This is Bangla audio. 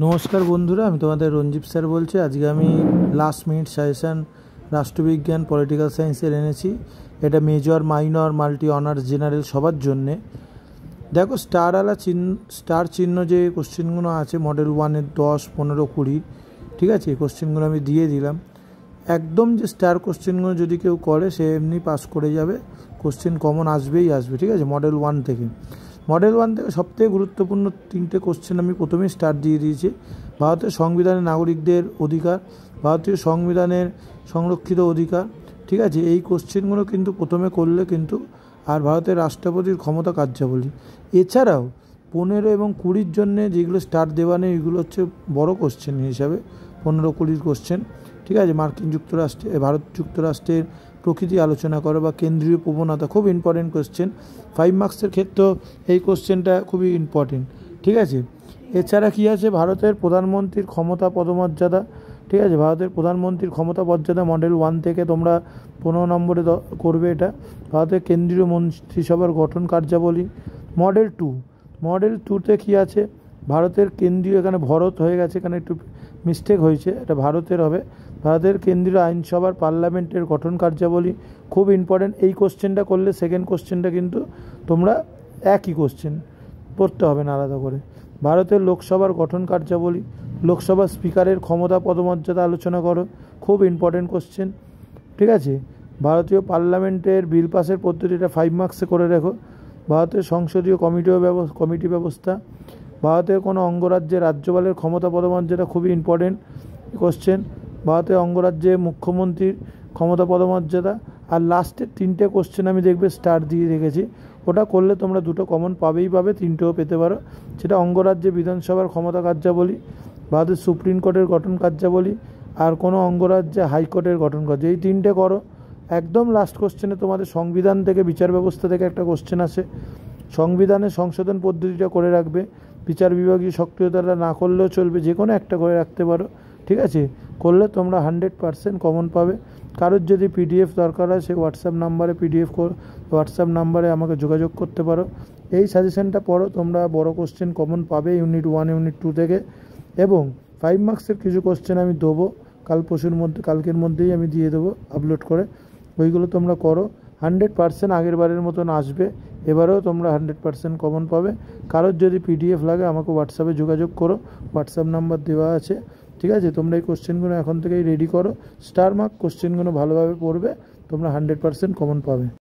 নমস্কার বন্ধুরা, আমি তোমাদের রঞ্জিত স্যার বলছি। আজকে আমি লাস্ট মিনিট সাজেশান রাষ্ট্রবিজ্ঞান পলিটিক্যাল সায়েন্সের এনেছি। এটা major, minor, multi honours, general সবার জন্যে। দেখো, স্টার চিহ্ন যে কোশ্চেনগুলো আছে মডেল 1-এর 10, 15, 20, ঠিক আছে, এই কোশ্চেনগুলো আমি দিয়ে দিলাম। একদম যে স্টার কোশ্চেনগুলো যদি কেউ করে সে এমনি পাস করে যাবে, কোশ্চেন কমন আসবেই আসবে, ঠিক আছে। মডেল 1 থেকে সবথেকে গুরুত্বপূর্ণ 3টে কোশ্চেন আমি প্রথমেই স্টার দিয়ে দিয়েছি। ভারতের সংবিধানে নাগরিকদের অধিকার, ভারতীয় সংবিধানের সংরক্ষিত অধিকার, ঠিক আছে, এই কোশ্চেনগুলো কিন্তু প্রথমে করলে কিন্তু। আর ভারতের রাষ্ট্রপতির ক্ষমতা কার্যাবলী। এছাড়াও 15 এবং 20-র জন্যে যেগুলো স্টার দেওয়া নেই, এগুলো হচ্ছে বড় কোশ্চেন হিসাবে 15-20 কোশ্চেন, ঠিক আছে। ভারত যুক্তরাষ্ট্রের প্রকৃতি আলোচনা করো বা কেন্দ্রীয় প্রবণতা, খুব ইম্পর্টেন্ট কোশ্চেন। 5 মার্কসের ক্ষেত্রেও এই কোশ্চেনটা খুবই ইম্পর্টেন্ট, ঠিক আছে। এছাড়া কী আছে, ভারতের প্রধানমন্ত্রীর ক্ষমতা পদমর্যাদা, ঠিক আছে। ভারতের প্রধানমন্ত্রীর ক্ষমতা মর্যাদা মডেল 1 থেকে তোমরা 15 নম্বরে করবে এটা। ভারতের কেন্দ্রীয় মন্ত্রিসভার গঠন কার্যাবলী মডেল 2তে কী আছে, ভারতের কেন্দ্রীয়, এখানে ভরত হয়ে গেছে, এখানে একটু মিস্টেক হয়েছে, এটা ভারতের হবে। ভারতের কেন্দ্রীয় আইনসভার পার্লামেন্টের গঠন কার্যাবলী, খুব ইম্পর্টেন্ট। এই কোশ্চেনটা করলে সেকেন্ড কোশ্চেনটা কিন্তু তোমরা একই কোশ্চেন পড়তে হবে না আলাদা করে। ভারতের লোকসভার গঠন কার্যাবলী, লোকসভার স্পিকারের ক্ষমতা পদমর্যাদা আলোচনা করো, খুব ইম্পর্টেন্ট কোশ্চেন, ঠিক আছে। ভারতীয় পার্লামেন্টের বিল পাসের পদ্ধতিটা 5 মার্কসে করে রেখো। ভারতের সংসদীয় কমিটি ব্যবস্থা, ভারতের কোনো অঙ্গরাজ্যে রাজ্যপালের ক্ষমতা পদমর্যাদা, খুবই ইম্পর্টেন্ট কোশ্চেন। ভারতের অঙ্গরাজ্যে মুখ্যমন্ত্রীর ক্ষমতা পদমর্যাদা। আর লাস্টের 3টে কোশ্চেন আমি দেখবে স্টার দিয়ে রেখেছি, ওটা করলে তোমরা 2টো কমন পাবেই, 3টেও পেতে পারো। সেটা অঙ্গরাজ্যে বিধানসভার ক্ষমতা কার্যাবলী, ভারতের সুপ্রিম কোর্টের গঠন কার্যাবলী, আর কোনো অঙ্গরাজ্যে হাইকোর্টের গঠন কার্যাবলী, এই 3টে করো। একদম লাস্ট কোশ্চেনে তোমাদের সংবিধান থেকে, বিচার ব্যবস্থা থেকে একটা কোশ্চেন আছে। সংবিধানের সংশোধন পদ্ধতিটা করে রাখবে। বিচার বিভাগীয় সক্রিয়তাটা না করলেও চলবে, যে কোনো একটা করে রাখতে পারো, ঠিক আছে। করলে তোমরা 100% কমন পাবে। কারোর যদি PDF দরকার হয়, সে হোয়াটসঅ্যাপ নাম্বারে আমাকে যোগাযোগ করতে পারো। এই সাজেশনটা পড়ো, তোমরা বড় কোশ্চেন কমন পাবে ইউনিট 1, ইউনিট 2 থেকে। এবং 5 মার্কসের কিছু কোশ্চেন আমি দেবো কালকের মধ্যেই আমি দিয়ে দেবো আপলোড করে, ওইগুলো তোমরা করো। 100% আগের বারের মতন আসবে, এবারেও তোমরা 100% কমন পাবে। কারোর যদি PDF লাগে আমাকে হোয়াটসঅ্যাপে যোগাযোগ করো, হোয়াটসঅ্যাপ নাম্বার দেওয়া আছে, ঠিক আছে। তোমরা এই কোশ্চেনগুলো এখন থেকেই রেডি করো। স্টার মার্ক কোশ্চেনগুলো ভালোভাবে পড়বে, তোমরা 100% কমন পাবে।